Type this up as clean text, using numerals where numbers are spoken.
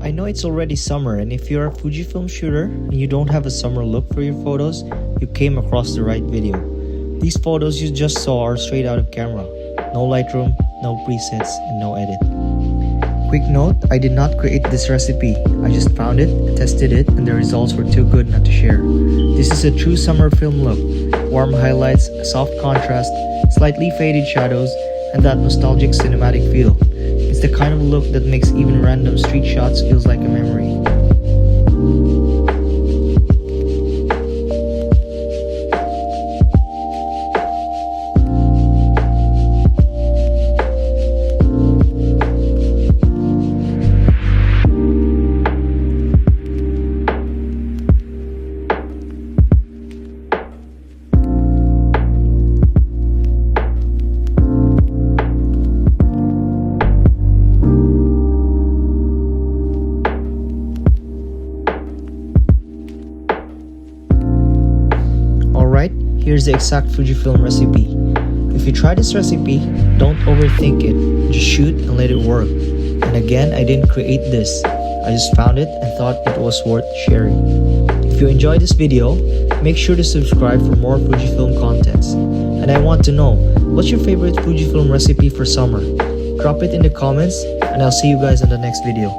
I know it's already summer, and if you're a Fujifilm shooter and you don't have a summer look for your photos, you came across the right video. These photos you just saw are straight out of camera. No Lightroom, no presets, and no edit. Quick note, I did not create this recipe. I just found it, tested it, and the results were too good not to share. This is a true summer film look. Warm highlights, soft contrast, slightly faded shadows, and that nostalgic cinematic feel. It's the kind of look that makes even random street shots feels like a memory. Alright, here's the exact Fujifilm recipe. If you try this recipe, don't overthink it, just shoot and let it work. And again, I didn't create this, I just found it and thought it was worth sharing. If you enjoyed this video, make sure to subscribe for more Fujifilm contents. And I want to know, what's your favorite Fujifilm recipe for summer? Drop it in the comments and I'll see you guys in the next video.